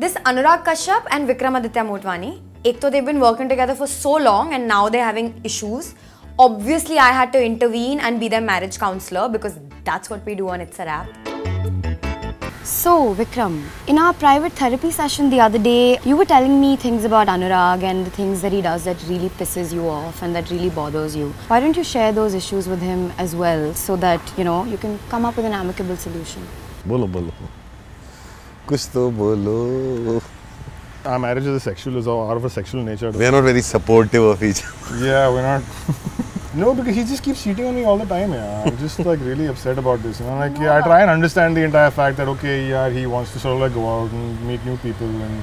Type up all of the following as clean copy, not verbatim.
This Anurag Kashyap and Vikramaditya Motwane, they've been working together for so long and now they're having issues. Obviously, I had to intervene and be their marriage counselor because that's what we do on It's a Wrap. So, Vikram, in our private therapy session the other day, you were telling me things about Anurag and the things that he does that really pisses you off and that really bothers you. Why don't you share those issues with him as well so that, you can come up with an amicable solution? Bolo. Kuch to bolo. Our marriage is out of a sexual nature. We are not very supportive of each other. Yeah, we're not. No, because he just keeps cheating on me all the time. Yeah, I'm just like really upset about this. I try and understand the entire fact that okay, yeah, he wants to sort of like go out and meet new people and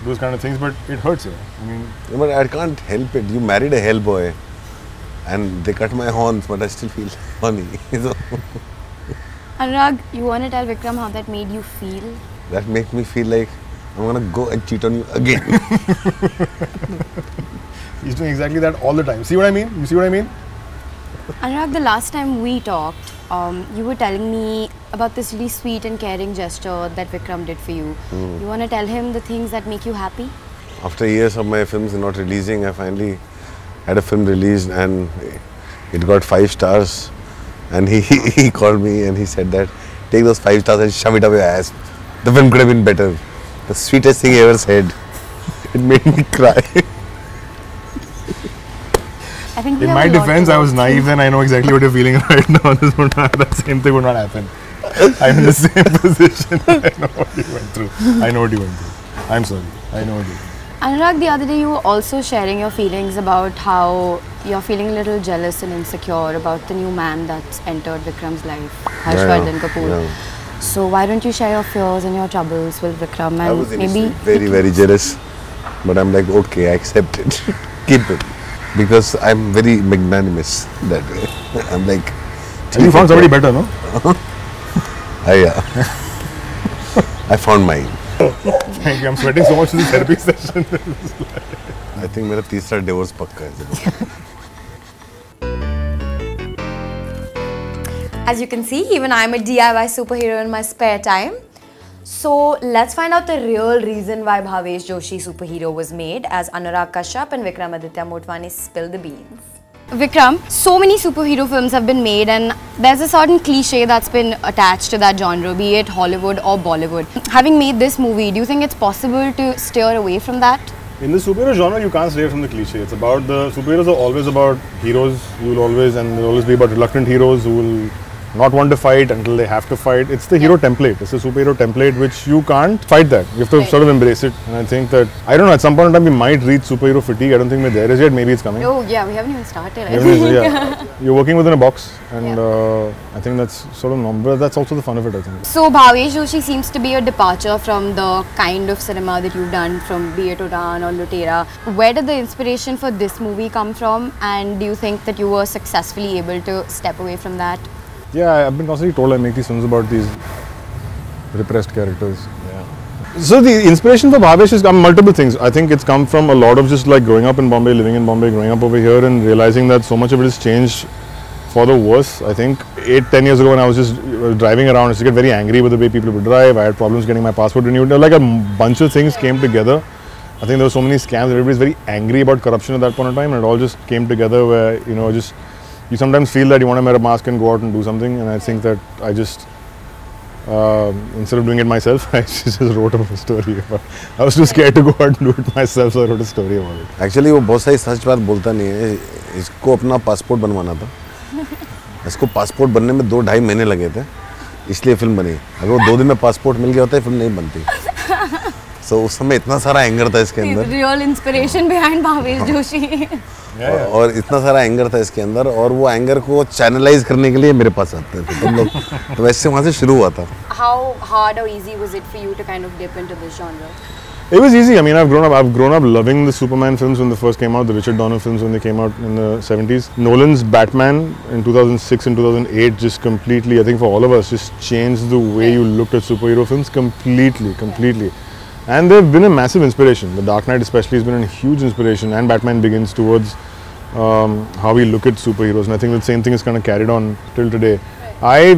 those kind of things, but it hurts. Yeah. I mean, but I can't help it. You married a hell boy, and they cut my horns, but I still feel funny. So. Anurag, you want to tell Vikram how that made you feel? That makes me feel like I'm gonna go and cheat on you again. He's doing exactly that all the time. See what I mean? You see what I mean? Anurag, the last time we talked, you were telling me about this really sweet and caring gesture that Vikram did for you. You want to tell him the things that make you happy? After years of my films not releasing, I finally had a film released and it got 5 stars. And he called me and he said that, take those 5 stars and shove it up your ass. The film could have been better. The sweetest thing he ever said. It made me cry. I think in my defense, I was naive then. I know exactly what you're feeling right now. That same thing would not happen. I'm in the same position. I know what you went through. I'm sorry. I know what you went through. Anurag, the other day you were also sharing your feelings about how you're feeling a little jealous and insecure about the new man that's entered Vikram's life, Harshvardhan Kapoor. Yeah. So why don't you share your fears and your troubles with Vikram and I was maybe very jealous, but I'm like, okay, I accept it. Keep it. Because I'm very magnanimous that way. I'm like... You found somebody better, no? I found mine. Thank you. I'm sweating so much in this therapy session. I think my third divorce pakka hai. As you can see, even I'm a DIY superhero in my spare time. So let's find out the real reason why Bhavesh Joshi Superhero was made as Anurag Kashyap and Vikramaditya Motwane spill the beans. Vikram, so many superhero films have been made and there's a certain cliche that's been attached to that genre, be it Hollywood or Bollywood. Having made this movie, do you think it's possible to steer away from that? In the superhero genre, you can't stray from the cliche. It's about the superheroes are always about heroes. They'll always be about reluctant heroes who will not want to fight until they have to fight. It's the hero template. It's a superhero template which you can't fight that. You have to sort of embrace it. And I think that, I don't know, at some point in time we might reach superhero fatigue. I don't think we're there as yet. Maybe it's coming. Oh yeah, we haven't even started. You're working within a box and I think that's sort of normal. But that's also the fun of it, I think. So Bhavesh Joshi seems to be a departure from the kind of cinema that you've done from be it Udaan or Lutera. Where did the inspiration for this movie come from and do you think that you were successfully able to step away from that? Yeah, I've been constantly told I make these films about these repressed characters. Yeah. So the inspiration for Bhavesh has come multiple things. I think it's come from a lot of just like growing up in Bombay, living in Bombay, growing up over here and realizing that so much of it has changed for the worse. I think 8-10 years ago when I was just driving around, I used to get very angry with the way people would drive. I had problems getting my passport renewed. Like a bunch of things came together. I think there were so many scams. Everybody's very angry about corruption at that point in time and it all just came together where, you sometimes feel that you want to wear a mask and go out and do something and I think that I just, instead of doing it myself, I just wrote a story. I was too scared to go out and do it myself, so I wrote a story about it. Actually, वो बहुत सारी सच बात बोलता नहीं है. इसको अपना passport बनवाना था. इसको पासपोर्ट बनने में 2-2.5 महीने लगे थे. इसलिए फिल्म बनी. अगर वो 2 दिन में पासपोर्ट मिल गया होता है, फिल्म नहीं बनती. So उस समय इतना सारा एंगर था इसके अंदर. Real inspiration behind Bhavesh Joshi. और इतना सारा एंगर था इसके अंदर और वो एंगर को चैनलाइज करने के लिए मेरे पास आते थे तुम लोग तो वैसे वहाँ से शुरू हुआ था. How hard or easy was it for you to kind of dip into this genre? It was easy. I mean, I've grown up loving the Superman films when they first came out, the Richard Donner films when they came out in the 70s. Nolan's Batman in 2006 and 2008 just completely, I think for all of us, just changed the way you looked at superhero films completely. And they've been a massive inspiration. The Dark Knight especially has been a huge inspiration and Batman Begins towards how we look at superheroes. And I think the same thing is kind of carried on till today. I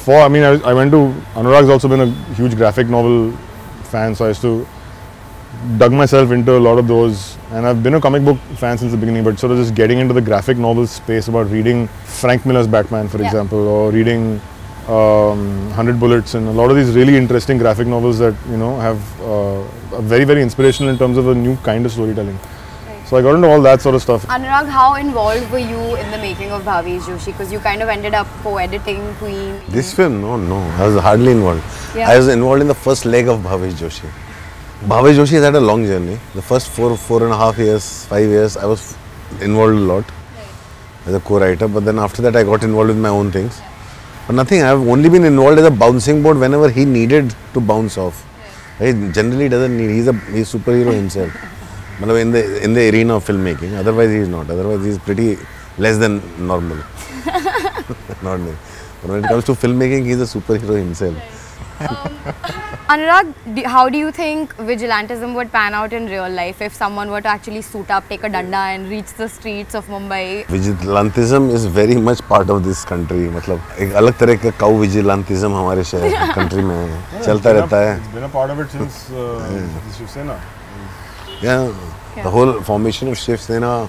went to, Anurag's also been a huge graphic novel fan, so I used to dug myself into a lot of those, and I've been a comic book fan since the beginning, but sort of just getting into the graphic novel space about reading Frank Miller's Batman, for example, or reading 100 Bullets, and a lot of these really interesting graphic novels that, you know, have are very, very inspirational in terms of a new kind of storytelling. So I got into all that sort of stuff. Anurag, how involved were you in the making of Bhavesh Joshi? Because you kind of ended up co-editing Queen. This film, no, I was hardly involved. Yeah. I was involved in the first leg of Bhavesh Joshi. Bhavesh Joshi has had a long journey. The first 4.5 years, 5 years, I was involved a lot as a co-writer. But then after that, I got involved with my own things. But nothing. I have only been involved as a bouncing board whenever he needed to bounce off. He generally doesn't need. He's a superhero himself. In the arena of filmmaking. Otherwise, he is not. Otherwise, he is pretty less than normal. Not me. But when it comes to filmmaking, he is a superhero himself. Anurag, how do you think vigilantism would pan out in real life if someone were to actually suit up, take a danda and reach the streets of Mumbai? Vigilantism is very much part of this country. मतलब एक अलग तरह का cow vigilantism हमारे शहर country में है, चलता रहता है. It's been a part of it since Shiv Sena. Yeah, the whole formation of Shiv Sena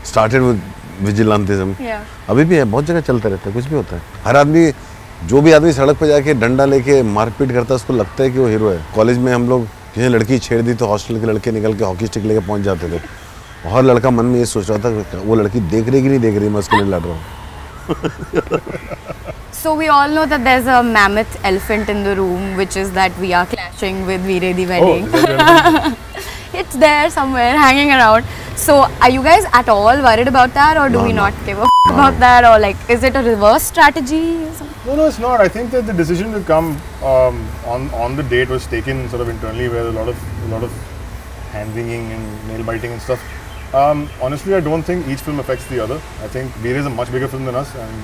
started with vigilantism. Yeah. अभी भी है, बहुत जगह चलता रहता है, कुछ भी होता है. हर आदमी, जो भी आदमी सड़क पे जाके डंडा लेके मारपीट करता है, उसको लगता है कि वो हीरो है. कॉलेज में हम लोग किसी लड़की छेड़ दी तो हॉस्टल के लड़के निकल के हॉकी स्टिक लेके पहुंच जाते थे. और हर लड़का मन में ये सोच रहा था वो लड़की देख रही कि नहीं देख रही, मैं उसके लिए लड़ रहा हूँ. So we all know that there's a mammoth elephant in the room, which is that we are clashing with Veere the Wedding. It's there somewhere hanging around. So are you guys at all worried about that, or do we not give a about that, or like is it a reverse strategy? No, it's not. I think that the decision to come on the date was taken sort of internally, where a lot of hand wringing and nail biting and stuff. Honestly, I don't think each film affects the other. I think Veer is a much bigger film than us, and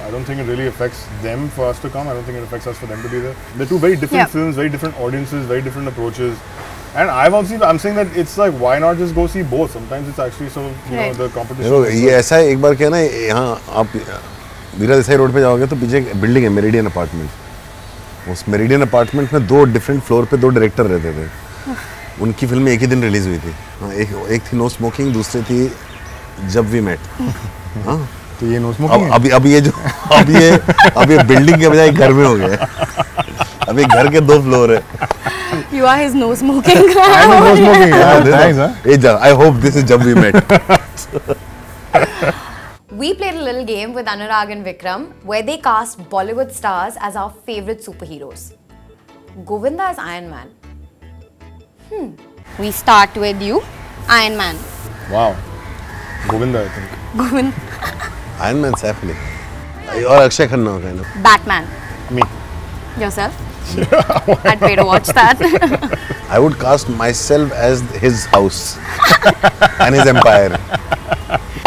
I don't think it really affects them for us to come. I don't think it affects us for them to be there. They're two very different films, very different audiences, very different approaches. And I'm saying that it's like, why not just go see both? Sometimes it's actually sort of, you know, the competition. ये ऐसा है, एक बार क्या ना, यहाँ आप वीरा Desai road पे जाओगे तो पीछे एक बिल्डिंग है, मेरिडियन अपार्टमेंट. उस मेरिडियन अपार्टमेंट में 2 डिफरेंट फ्लोर पे 2 डायरेक्टर रहते थे. उनकी फिल्में एक ही दिन रिलीज हुई थी. एक थी नो स्मोकिंग, दूसरी थी जब वी मेट. हाँ, तो ये नो स्मोकिंग. अब ये बिल्डिंग के बजाय घर में हो गया. अभी घर के 2 फ्लोर है. You are his no smoking. I'm no smoking. Yeah, thanks, huh? I hope this is Jab We Met. We played a little game with Anurag and Vikram where they cast Bollywood stars as our favorite superheroes. Govinda as Iron Man. We start with you, Iron Man. Wow. Govinda, I think. Govinda. Iron Man, Saif Ali. Or Akshay Khanna, kind of. Batman. Me. Yourself? I'd pay to watch that. I would cast myself as his house and his empire.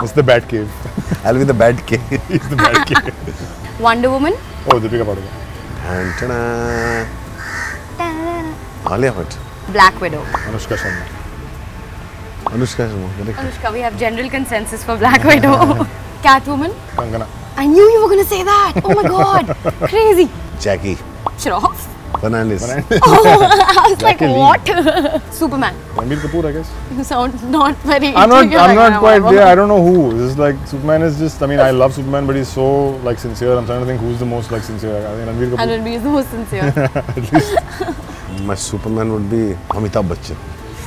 It's the Bat Cave. I'll be the Bat Cave. He's the Bat Cave. Wonder Woman. Oh, Deepika Padukone. And ta-da! Alia Bhatt. Black Widow. Anushka Sharma. Anushka Sharma. Anushka, we have general consensus for Black Widow. Catwoman. Kangana. I knew you were going to say that. Oh my god. Crazy. Jackie. Shroff. Fernandez. Oh, I was like, what? Superman. Ranbir Kapoor, I guess. You sound not very. I'm not quite there. I don't know who. This is like, Superman is just, I mean, I love Superman, but he's so like sincere. I'm trying to think who's the most like sincere. I mean, Ranbir Kapoor. Ranbir is the most sincere. At least. My Superman would be Amitabh Bachchan.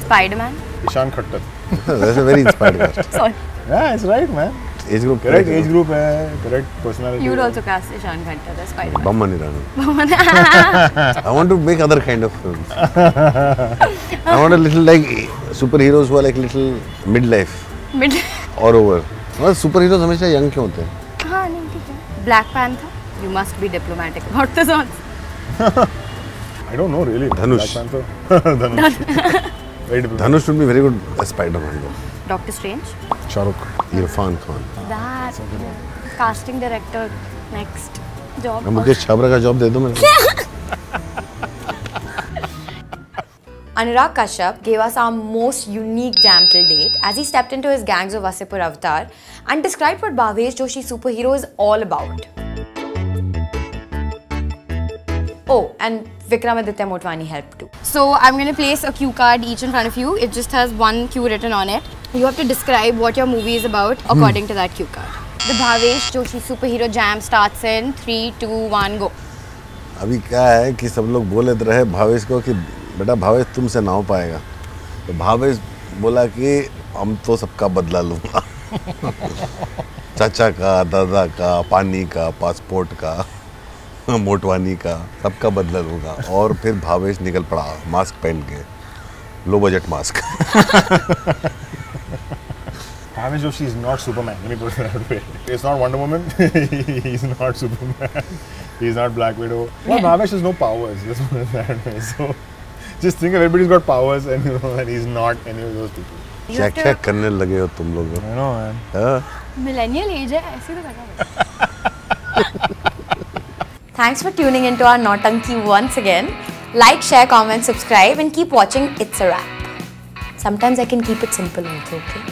Spider-Man. Ishan Khattar. That's a very inspired cast. Sorry. Yeah, it's right, man. Age group. Correct age group, correct personality. You would also cast Ishan Khattar as Spider-Man. Bamman Irani. I want to make other kind of films. I want a little like superheroes who are like little midlife. Or over. Well, superheroes हमेशा young क्यों होते हैं? हाँ नहीं ठीक है. Black Panther. You must be diplomatic about this answer. I don't know really. Dhanush. Black Panther. Dhanush. Very diplomatic. Dhanush would be very good as Spider-Man though. Doctor Strange. Shah Rukh. Irfan Khan. That. Casting director. Next job. Mukesh Chhabra का job दे दो मेरे को. Anurag Kashyap gave us our most unique jam till date as he stepped into his Gangs of Wasseypur avatar and described what Bhavesh Joshi superhero is all about. Oh, and Vikramaditya Motwane helped too. So I'm going to place a cue card each in front of you. It just has one cue written on it. You have to describe what your movie is about according to that cue card. The Bhavesh Joshi superhero jam starts in 3, 2, 1, go. अभी क्या है कि सब लोग बोले रहे भावेश को कि बेटा भावेश तुमसे ना हो पाएगा, तो भावेश बोला कि हम तो सबका बदला लूँगा चाचा का, दादा का, पानी का, पासपोर्ट का, मोटवानी का, सबका बदला लूँगा। और फिर भावेश निकल पड़ा मास्क पहन के, low budget mask. Bhavesh Joshi is not Superman, let me put it that way. It's not Wonder Woman, he's not Superman, he's not Black Widow. Well, Bhavesh has no powers, let's put it that way. So, just think of everybody's got powers and, and he's not any of those people. क्या क्या करने लगे हो तुम लोग? I know, man. Millennial age है, ऐसे तो लगा। Thanks for tuning into our Nautanki once again. Like, share, comment, subscribe and keep watching It's a Wrap. Sometimes I can keep it simple also, okay?